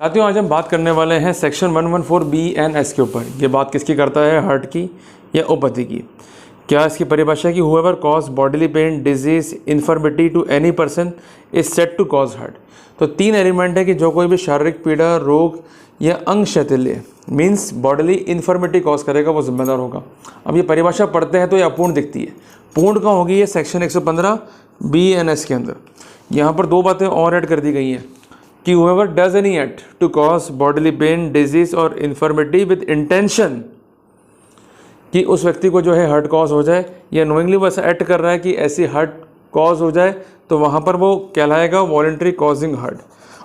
साथियों, आज हम बात करने वाले हैं सेक्शन 114 BNS के ऊपर। ये बात किसकी करता है, हार्ट की या ओपैथी की। क्या इसकी परिभाषा की whoever cause bodily pain, disease, infirmity to any person is said to cause hurt. तो तीन एलिमेंट है कि जो कोई भी शारीरिक पीड़ा, रोग या अंग शैथिल्य मीन्स बॉडीली इन्फर्मिटी कॉज करेगा वो जिम्मेदार होगा। अब ये परिभाषा पढ़ते हैं तो ये अपूर्ण दिखती है। पूर्ण कहाँ होगी, ये सेक्शन 115 BNS के अंदर। यहाँ पर दो बातें और ऐड कर दी गई हैं कि whoever does any act to cause bodily pain, disease और infirmity with intention कि उस व्यक्ति को जो है हार्ट कॉज हो जाए या नोइंगली वो ऐसा एक्ट कर रहा है कि ऐसी हार्ट कॉज हो जाए, तो वहाँ पर वो कहलाएगा वॉलंटरी कॉजिंग हार्ट।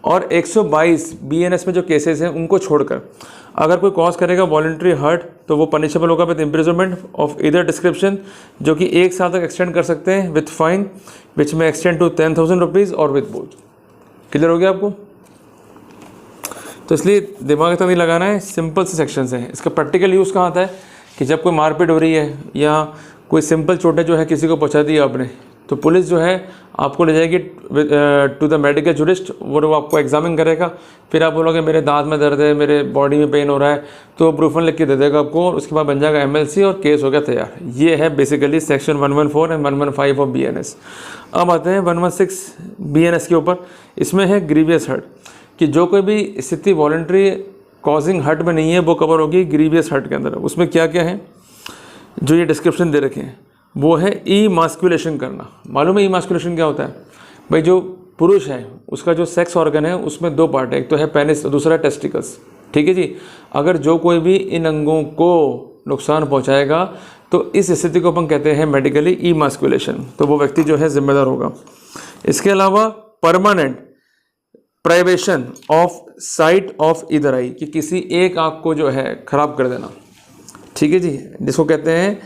और 122 BNS में जो केसेस हैं उनको छोड़कर अगर कोई कॉज करेगा वॉलंटरी हार्ट तो वो पनिशेबल होगा with imprisonment of either description, जो कि 1 साल तक एक्सटेंड कर सकते हैं, with fine which may extend to 10,000 rupees और विद बोझ। क्लियर हो गया आपको? तो इसलिए दिमाग इतना नहीं लगाना है, सिंपल से सेक्शंस हैं। इसका प्रैक्टिकल यूज़ कहाँ आता है कि जब कोई मारपीट हो रही है या कोई सिंपल चोटें जो है किसी को पहुँचा दी आपने, तो पुलिस जो है आपको ले जाएगी टू द मेडिकल जूरिस्ट, वो आपको एग्जामिन करेगा। फिर आप बोलोगे मेरे दांत में दर्द है, मेरे बॉडी में पेन हो रहा है, तो प्रूफन लिख के दे देगा आपको, और उसके बाद बन जाएगा MLC और केस हो गया तैयार। ये है basically section 114 and 115 of BNS। अब आते हैं 116 BNS के ऊपर। इसमें है ग्रीवियस हर्ट कि जो कोई भी स्थिति वॉलंटरी कॉजिंग हर्ट में नहीं है वो कवर होगी ग्रीवियस हर्ट के अंदर। उसमें क्या क्या है जो ये डिस्क्रिप्शन दे रखे हैं, वो है ईमास्कुलेशन करना। मालूम है ईमास्कुलेशन क्या होता है भाई? जो पुरुष है उसका जो सेक्स ऑर्गन है उसमें दो पार्ट है, एक तो है पेनिस, दूसरा है टेस्टिकल्स। ठीक है जी। अगर जो कोई भी इन अंगों को नुकसान पहुंचाएगा तो इस स्थिति को अपन कहते हैं मेडिकली ईमास्कुलेशन, तो वो व्यक्ति जो है जिम्मेदार होगा। इसके अलावा permanent privation of site of either I कि किसी एक आँख को जो है खराब कर देना। ठीक है जी, जिसको कहते हैं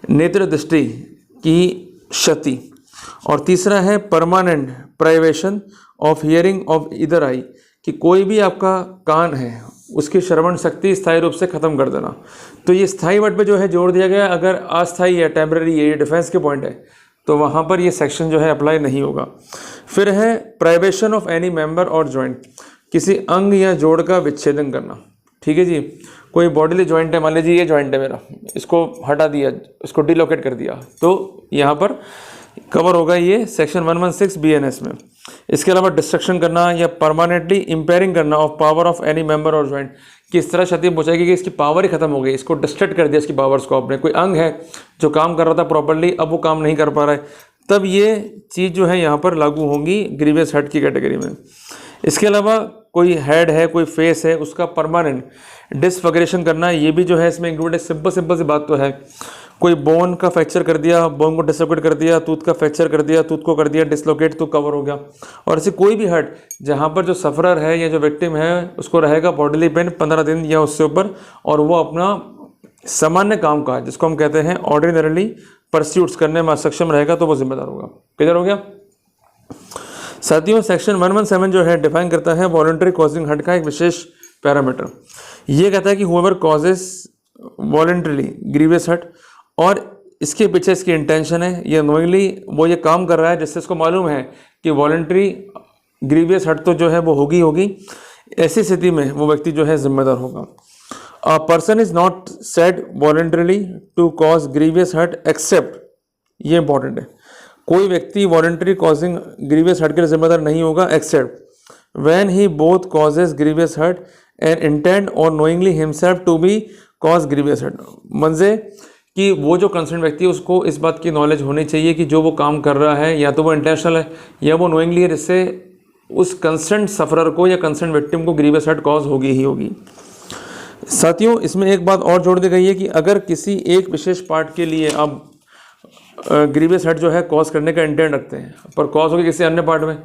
नेत्र दृष्टि की क्षति। और तीसरा है permanent privation of hearing of either I कि कोई भी आपका कान है उसकी श्रवण शक्ति स्थायी रूप से ख़त्म कर देना। तो ये स्थायी वर्ड पे जो है जोड़ दिया गया, अगर अस्थायी है, टेम्पररी है, ये डिफेंस के पॉइंट है, तो वहाँ पर ये सेक्शन जो है अप्लाई नहीं होगा। फिर है प्राइवेशन ऑफ एनी मेंबर और जॉइंट, किसी अंग या जोड़ का विच्छेदन करना। ठीक है जी। कोई बॉडीली जॉइंट है, मान लीजिए ये जॉइंट है मेरा, इसको हटा दिया, इसको डिलोकेट कर दिया, तो यहाँ पर कवर होगा ये सेक्शन 116 BNS में। इसके अलावा डिस्ट्रक्शन करना या परमानेंटली इम्पेयरिंग करना of power of any member और जॉइंट, किस तरह क्षति पहुंचाएगी कि इसकी पावर ही खत्म हो गई, इसको डिस्ट्रैक्ट कर दिया इसकी पावर्स को आपने। कोई अंग है जो काम कर रहा था प्रॉपर्ली, अब वो काम नहीं कर पा रहा है, तब ये चीज़ जो है यहाँ पर लागू होंगी ग्रीवियस हर्ट की कैटेगरी में। इसके अलावा कोई हेड है, कोई फेस है, उसका परमानेंट डिसफिगरेशन करना, ये भी जो है इसमें इंक्लूडेड। सिंपल सी बात तो है, कोई बोन का फ्रैक्चर कर दिया, बोन को डिसलोकेट कर दिया, टूथ का फ्रैक्चर कर दिया, टूथ को कर दिया डिसलोकेट, तो कवर हो गया। और ऐसे कोई भी हर्ट जहाँ पर जो सफरर है या जो विक्टिम है उसको रहेगा बॉडीली पेन 15 दिन या उससे ऊपर, और वो अपना सामान्य काम का जिसको हम कहते हैं ऑर्डिनरली परस्यूट्स करने में सक्षम रहेगा, तो वो जिम्मेदार होगा। क्लियर हो गया साथियों? सेक्शन 117 जो है डिफाइन करता है वॉलंटरी कॉजिंग हर्ट का एक विशेष पैरामीटर। ये कहता है कि whoever causes voluntarily grievous hurt, और इसके पीछे इसकी इंटेंशन है, ये नोइंगली वो ये काम कर रहा है जिससे इसको मालूम है कि वॉलंटरी ग्रीवियस हर्ट तो जो है वो होगी। ऐसी स्थिति में वो व्यक्ति जो है जिम्मेदार होगा। A person is not said voluntarily to cause grievous hurt except, ये इंपॉर्टेंट है, कोई व्यक्ति वॉलंटरी कॉजिंग ग्रीवियस हर्ट के लिए जिम्मेदार नहीं होगा except when he both causes grievous hurt and intend और knowingly himself to be cause grievous hurt. मंजे कि वो जो कंसर्न व्यक्ति है उसको इस बात की नॉलेज होनी चाहिए कि जो वो काम कर रहा है या तो वो इंटेंशनल है या वो नोइंगली है, जिससे उस कंसर्न सफरर को या कंसर्न विक्टिम को ग्रीवियस हर्ट कॉज होगी ही होगी। साथियों, इसमें एक बात और जोड़ दी गई है कि अगर किसी एक विशेष पार्ट के लिए आप ग्रीवियस हर्ट जो है कॉज करने का इंटेंट रखते हैं पर कॉज होगी किसी अन्य पार्ट में,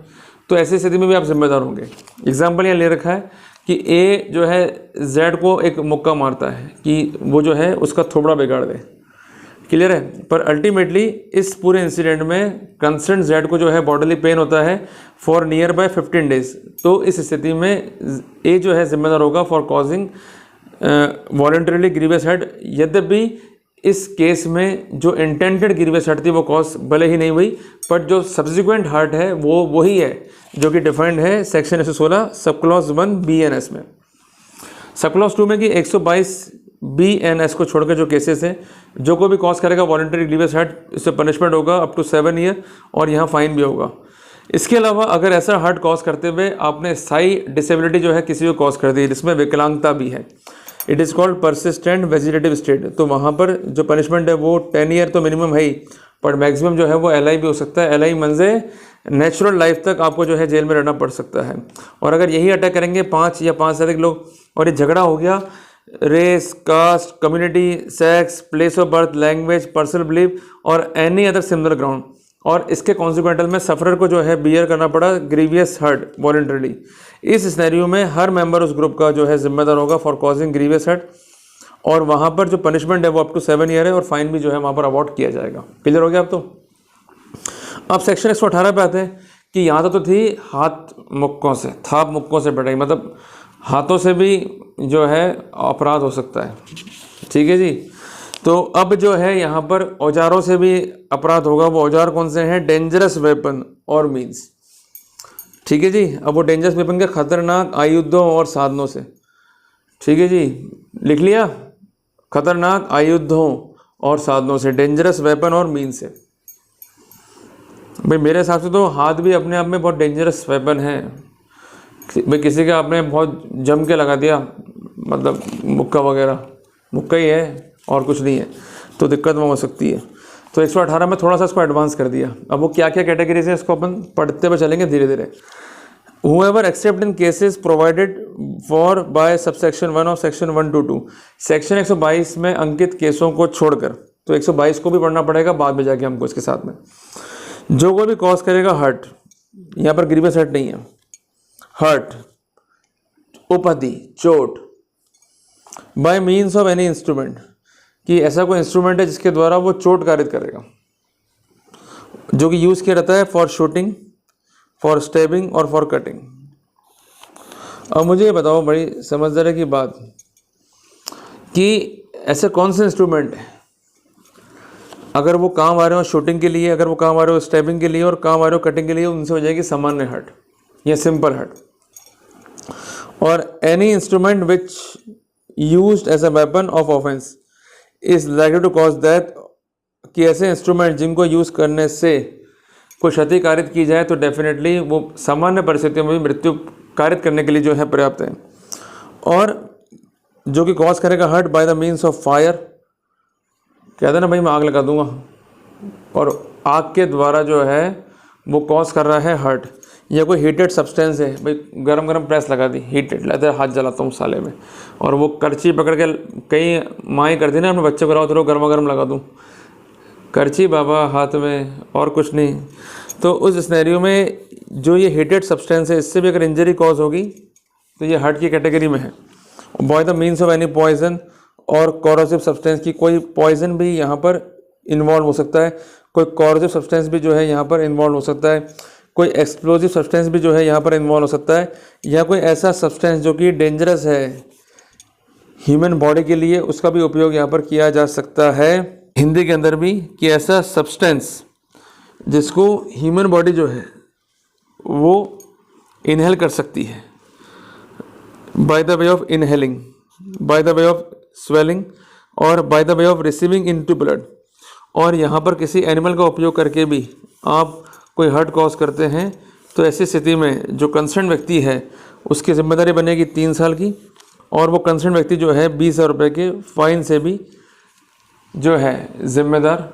तो ऐसी स्थिति में भी आप जिम्मेदार होंगे। एग्जाम्पल यहाँ ले रखा है कि A जो है Z को एक मुक्का मारता है कि वो जो है उसका थोबड़ा बिगाड़ दे। क्लियर है? पर अल्टीमेटली इस पूरे इंसिडेंट में कंसर्न Z को जो है बॉडीली पेन होता है फॉर नियर बाय 15 डेज, तो इस स्थिति में A जो है जिम्मेदार होगा for causing voluntarily grievous hurt. यद्यपि इस केस में जो इंटेंडेड ग्रीवियस हर्ट थी वो कॉज भले ही नहीं हुई, बट जो सब्सिक्वेंट हर्ट है वो वही है जो कि डिफाइंड है section 116 sub clause 1 B N S में। सब क्लॉज 2 में कि 122 बी एन एस को छोड़कर जो केसेस हैं, जो कोई भी कॉज करेगा वॉलंटरी ग्रीवियस हर्ट, इससे पनिशमेंट होगा अप टू 7 ईयर और यहाँ फाइन भी होगा। इसके अलावा अगर ऐसा हर्ट कॉज करते हुए आपने स्थायी डिसेबिलिटी जो है किसी को कॉज कर दी, जिसमें विकलांगता भी है, it is called persistent vegetative state, तो वहाँ पर जो पनिशमेंट है वो 10 ईयर तो मिनिमम है ही, पर मैक्सिमम जो है वो LI भी हो सकता है। LI मंजे नेचुरल लाइफ तक आपको जो है जेल में रहना पड़ सकता है। और अगर यही अटैक करेंगे 5 या 5 से अधिक लोग और ये झगड़ा हो गया race, caste, community, sex, place of birth, language, personal belief और एनी अदर सिमिलर ग्राउंड, और इसके कॉन्सिक्वेंटल में सफरर को जो है बियर करना पड़ा ग्रीवियस हर्ट वॉलंटरीली, इस सिनेरियो में हर मेंबर उस ग्रुप का जो है जिम्मेदार होगा फॉर कॉजिंग ग्रीवियस हर्ट, और वहाँ पर जो पनिशमेंट है वो अप टू 7 ईयर है और फाइन भी जो है वहाँ पर अवॉर्ड किया जाएगा। क्लियर हो गया अब तो। अब सेक्शन 118 पे आते हैं कि यहाँ तो थी हाथ मुक्कों से, थाप मुक्कों से पिटाई, मतलब हाथों से भी जो है अपराध हो सकता है। ठीक है जी। तो अब जो है यहाँ पर औजारों से भी अपराध होगा। वो औजार कौन से हैं? डेंजरस वेपन और मीन्स। ठीक है जी। अब वो डेंजरस वेपन के खतरनाक आयुधों और साधनों से। ठीक है जी, लिख लिया, खतरनाक आयुधों और साधनों से, डेंजरस वेपन और मीन से। भाई मेरे हिसाब से तो हाथ भी अपने आप में बहुत डेंजरस वेपन है। भाई किसी का आपने बहुत जम के लगा दिया, मतलब मुक्का वगैरह, मुक्का ही है और कुछ नहीं है, तो दिक्कत में हो सकती है। तो 118 में थोड़ा सा इसको एडवांस कर दिया। अब वो क्या क्या कैटेगरीज है इसको अपन पढ़ते हुए चलेंगे धीरे धीरे। Whoever except in cases provided for by subsection 1 of section 122, section 122 में अंकित केसों को छोड़कर, तो 122 को भी पढ़ना पड़ेगा बाद में जाके हमको इसके साथ में। जो कोई भी कॉज करेगा हर्ट, यहाँ पर ग्रीवियस हर्ट नहीं है, हर्ट, उपाधि, चोट, bye means of any instrument, कि ऐसा कोई इंस्ट्रूमेंट है जिसके द्वारा वो चोट कारित करेगा, जो कि यूज़ किया रहता है फॉर शूटिंग, फॉर स्टेबिंग और फॉर कटिंग। अब मुझे ये बताओ बड़ी समझदारी की बात कि ऐसे कौन से इंस्ट्रूमेंट हैं, अगर वो काम आ रहे हो शूटिंग के लिए, अगर वो काम आ रहे हो स्टेबिंग के लिए और काम आ रहे हो कटिंग के लिए, उनसे हो जाएगी सामान्य हर्ट या सिंपल हर्ट। और any instrument which used as a weapon of offence is likely to cause that, कि ऐसे इंस्ट्रूमेंट जिनको यूज़ करने से कोई क्षति कारित की जाए तो डेफिनेटली वो सामान्य परिस्थितियों में भी मृत्यु कारित करने के लिए जो है पर्याप्त है। और जो कि कॉज करेगा hurt by the means of fire, कहते हैं ना भाई मैं आग लगा दूंगा, और आग के द्वारा जो है वो कॉज कर रहा है हर्ट। या कोई हीटेड सब्सटेंस है, भाई गरम गरम प्रेस लगा दी, हीटेड लाते हाथ जलाता हूँ साले में, और वो करची पकड़ के, कई माएँ करती ना अपने बच्चे को, तो गर्मा गर्म लगा दूँ, करची बाबा हाथ में और कुछ नहीं। तो उस सिनेरियो में जो ये हीटेड सब्सटेंस है, इससे भी अगर इंजरी कॉज होगी तो ये हार्ट की कैटेगरी में है। By the means of any poison और कॉरोसिव सब्सटेंस, की कोई पॉइजन भी यहाँ पर इन्वॉल्व हो सकता है, कोई कॉरोसिव सब्सटेंस भी जो है यहाँ पर इन्वॉल्व हो सकता है, कोई एक्सप्लोजिव सब्सटेंस भी जो है यहाँ पर इन्वॉल्व हो सकता है, या कोई ऐसा सब्सटेंस जो कि डेंजरस है ह्यूमन बॉडी के लिए, उसका भी उपयोग यहाँ पर किया जा सकता है हिंदी के अंदर भी, कि ऐसा सब्सटेंस जिसको ह्यूमन बॉडी जो है वो इनहेल कर सकती है by the way of inhaling, by the way of swelling और by the way of receiving into blood. और यहाँ पर किसी एनिमल का उपयोग करके भी आप कोई हर्ट कॉज करते हैं तो ऐसी स्थिति में जो कंसर्न व्यक्ति है उसकी जिम्मेदारी बनेगी 3 साल की, और वो कंसर्न व्यक्ति जो है 20,000 रुपये के फाइन से भी जो है जिम्मेदार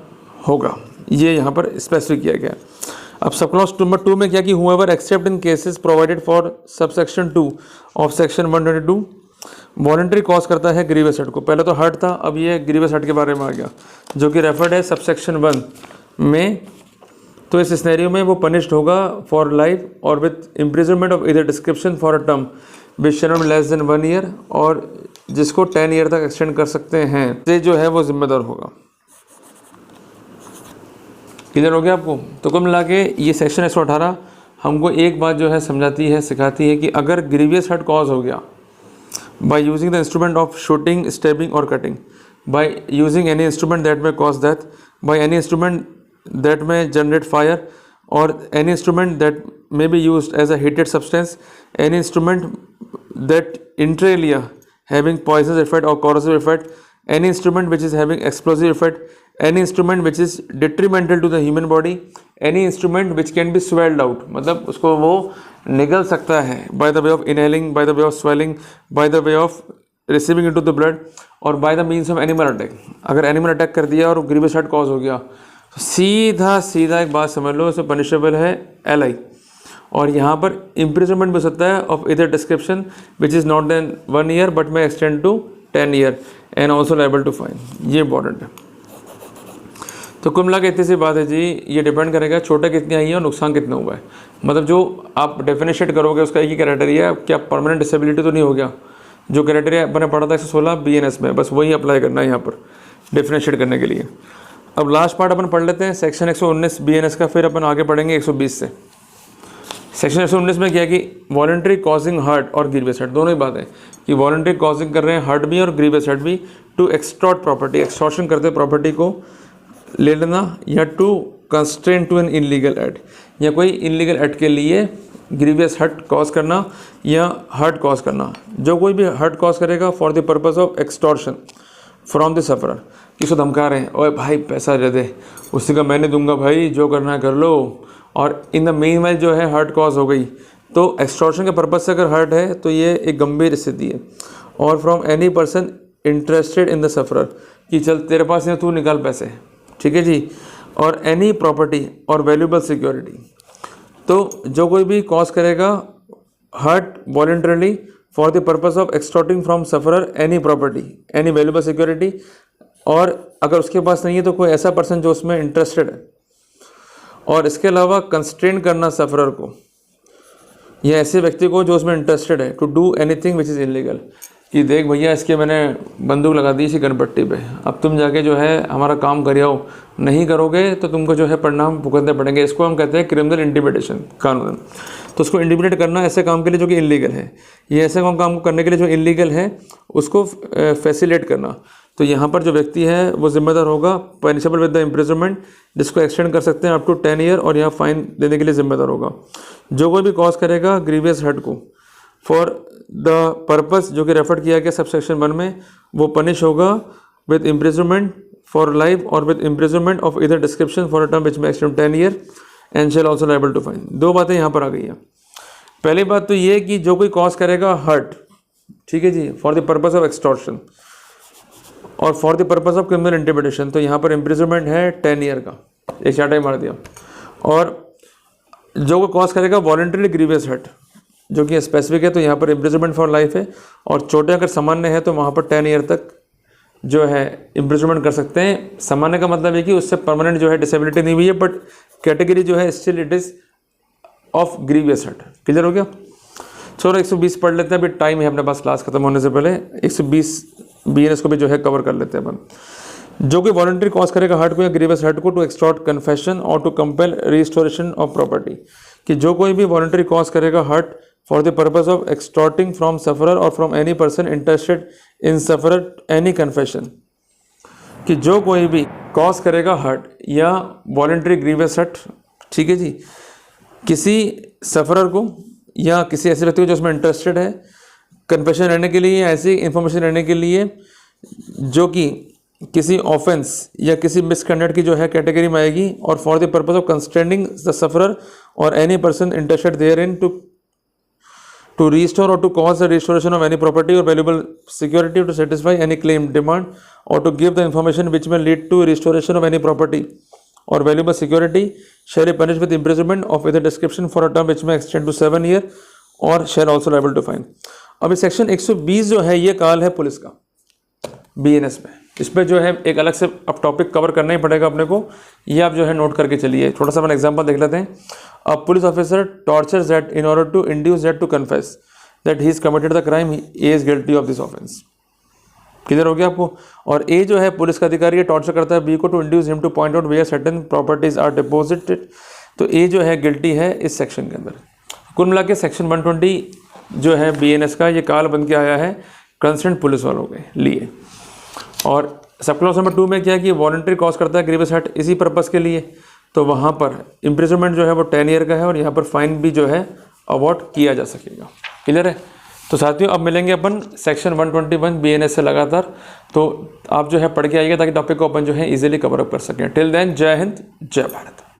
होगा। ये यहाँ पर स्पेसिफिक किया गया। अब सब क्लॉज नंबर 2 में क्या कि whoever except in cases provided for subsection 2 of section 122 voluntary cause करता है ग्रीवियस हर्ट को। पहले तो हर्ट था, अब ये ग्रीवियस हर्ट के बारे में आ गया, जो कि रेफर्ड है सबसेक्शन 1 में। तो इस सिनेरियो में वो पनिश्ड होगा फॉर लाइफ और with imprisonment of either description for a term which shall not be less than 1 year, और जिसको 10 ईयर तक एक्सटेंड कर सकते हैं, ये जो है वो जिम्मेदार होगा। क्लियर हो गया आपको? तो कुल मिला के ये सेक्शन 118 हमको एक बात जो है समझाती है, सिखाती है कि अगर ग्रीवियस हर्ट कॉज हो गया by using the instrument of shooting, stabbing और cutting, by using any instrument that may cause death, by any instrument that may generate fire, और any instrument that may be used as a heated substance, any instrument that inter alia having poisonous effect or corrosive effect, any instrument which is having explosive effect, any instrument which is detrimental to the human body, any instrument which can be swelled out, मतलब उसको वो निगल सकता है by the way of inhaling, by the way of swelling, by the way of receiving into the blood, और by the means of animal attack। अगर animal attack कर दिया और ग्रीवियस हर्ट कॉज हो गया तो सीधा एक बात समझ लो, उसमें पनिशेबल है LI, और यहाँ पर इम्प्रिजनमेंट भी हो सकता है of either description which is not than 1 year but may extend to 10 year and also liable to fine. ये इंपॉर्टेंट है। तो कुल मिला के इतनी सी बात है जी, ये डिपेंड करेगा चोटें कितनी आई हैं और नुकसान कितना हुआ है। मतलब जो आप डेफिनेशन करोगे उसका एक ही क्राइटेरिया है, क्या परमानेंट डिसेबिलिटी तो नहीं हो गया। जो क्राइटेरिया मैंने पढ़ा था 116 BNS में, बस वही अप्लाई करना है यहाँ पर डिफरेंशिएट करने के लिए। अब लास्ट पार्ट अपन पढ़ लेते हैं सेक्शन 119 BNS का, फिर अपन आगे पढ़ेंगे 120 से। सेक्शन 119 में क्या है कि वॉलंटरी कॉजिंग हर्ट और ग्रीवियस हर्ट, दोनों ही बात है कि वॉलंटरी कॉजिंग कर रहे हैं हर्ट भी और ग्रीवियस हर्ट भी, टू एक्सटॉर्ट प्रॉपर्टी, एक्सटॉर्शन करते प्रॉपर्टी को ले लेना, या to constrain to an illegal act, या कोई इनलीगल एक्ट के लिए ग्रीवियस हर्ट कॉज करना या हर्ट कॉज करना। जो कोई भी हर्ट कॉज करेगा for the purpose of extortion from the sufferer, किसको धमका रहे हैं, ओए भाई पैसा दे दे, उसी का मैंने दूंगा भाई, जो करना है कर लो, और इन द मेन वाइज जो है हर्ट कॉज हो गई। तो एक्सटॉर्शन के पर्पज से अगर हर्ट है तो ये एक गंभीर स्थिति है। और from any person interested in the sufferer, कि चल तेरे पास है तू निकाल पैसे, ठीक है जी, और एनी प्रॉपर्टी और वैल्यूएबल सिक्योरिटी। तो जो कोई भी कॉज करेगा hurt voluntarily for the purpose of extorting from sufferer any property any valuable security, और अगर उसके पास नहीं है तो कोई ऐसा पर्सन जो उसमें इंटरेस्टेड है, और इसके अलावा कंस्ट्रेन करना सफरर को या ऐसे व्यक्ति को जो उसमें इंटरेस्टेड है, to do anything which is illegal, कि देख भैया इसके मैंने बंदूक लगा दी इसी गनपट्टी पे, अब तुम जाके जो है हमारा काम करियो, नहीं करोगे तो तुमको जो है परिणाम भुगतने पड़ेंगे। इसको हम कहते हैं क्रिमिनल इंटिमिडेशन कानून। तो उसको इंटिमिडेट करना ऐसे काम के लिए जो कि इलीगल है, ये ऐसे काम को करने के लिए जो इलीगल है उसको फैसिलेट करना। तो यहाँ पर जो व्यक्ति है वो जिम्मेदार होगा, पनिशेबल विद द इम्प्रिजनमेंट, जिसको एक्सटेंड कर सकते हैं अप टू 10 ईयर, और यहाँ फाइन देने के लिए जिम्मेदार होगा। जो कोई भी कॉज करेगा ग्रीवियस हर्ट को फॉर द पर्पस जो कि रेफर किया गया सबसेक्शन 1 में, वो पनिश होगा विद इम्प्रिजनमेंट फॉर लाइफ और with imprisonment of either description for a term which may extend 10 year and shall also liable to fine. दो बातें यहाँ पर आ गई हैं। पहली बात तो ये कि जो कोई कॉज करेगा हर्ट, ठीक है जी, for the purpose of extortion और for the purpose of criminal intimidation, तो यहाँ पर इम्प्रिजनमेंट है 10 ईयर का, एक चार्टा ही मार दिया। और जो वो कॉज करेगा वॉलंटरी ग्रीवियस हर्ट जो कि स्पेसिफिक है, तो यहाँ पर इम्प्रिजनमेंट फॉर लाइफ है, और चोटें अगर सामान्य है तो वहाँ पर 10 ईयर तक जो है इम्प्रिजनमेंट कर सकते हैं। सामान्य का मतलब है कि उससे परमानेंट जो है डिसेबिलिटी नहीं हुई है, बट कैटेगरी जो है still it is of grievous hurt. Clear हो गया? चलो 120 पढ़ लेते हैं, अभी टाइम है अपने पास क्लास खत्म होने से पहले। 120 BNS को भी जो है कवर कर लेते हैं अपन। जो कि वॉलंटरी कॉज करेगा हर्ट को या ग्रीवियस हर्ट को टू एक्सटॉर्ट कन्फेशन और to compel restoration of property, कि जो कोई भी वॉलंटरी कॉज करेगा hurt for the purpose of extorting from sufferer और from any person interested in sufferer any confession, कि जो कोई भी कॉज करेगा हर्ट या वॉलंटरी ग्रीवियस हर्ट, ठीक है जी, किसी सफरर को या किसी ऐसे व्यक्ति को जो उसमें इंटरेस्टेड है कन्फेशन रहने के लिए, ऐसी इंफॉर्मेशन रहने के लिए जो कि किसी ऑफेंस या किसी मिसकंडक्ट की जो है कैटेगरी में आएगी, और for the purpose of constraining the sufferer और any person interested there in to restore और to cause the restoration of any property और valuable security to satisfy any claim demand और to give the information which may lead to restoration of any property और valuable security shall be punished with imprisonment of either description for a term which may extend to 7 year और shall also liable to fine। अभी section 120 जो है ये काल है police का BNS में। इस पर जो है एक अलग से अब टॉपिक कवर करना ही पड़ेगा अपने को, ये आप जो है नोट करके चलिए। थोड़ा सा अपन एग्जांपल देख लेते हैं। A police officer tortures that in order to induce that to confess that he is committed the crime, he is guilty of this offence. किधर हो गया आपको? और ए जो है पुलिस का अधिकारी टॉर्चर करता है बी को to induce him to point out where certain properties are deposited, तो ए जो है गिल्टी है इस सेक्शन के अंदर। कुल मिला के सेक्शन 120 जो है BNS का ये काल बन के आया है कंसर्न पुलिस वालों के लिए। और सब क्लॉज नंबर 2 में क्या है कि वॉलंटरी कॉज करता है ग्रीवियस हर्ट इसी पर्पस के लिए, तो वहाँ पर इम्प्रिजनमेंट जो है वो 10 ईयर का है और यहाँ पर फाइन भी जो है अवॉर्ड किया जा सकेगा। क्लियर है। तो साथियों अब मिलेंगे अपन सेक्शन 121 BNS से लगातार, तो आप जो है पढ़ के आइएगा ताकि टॉपिक को अपन जो है इजीली कवर अप कर सकें। टिल देन जय हिंद जय भारत।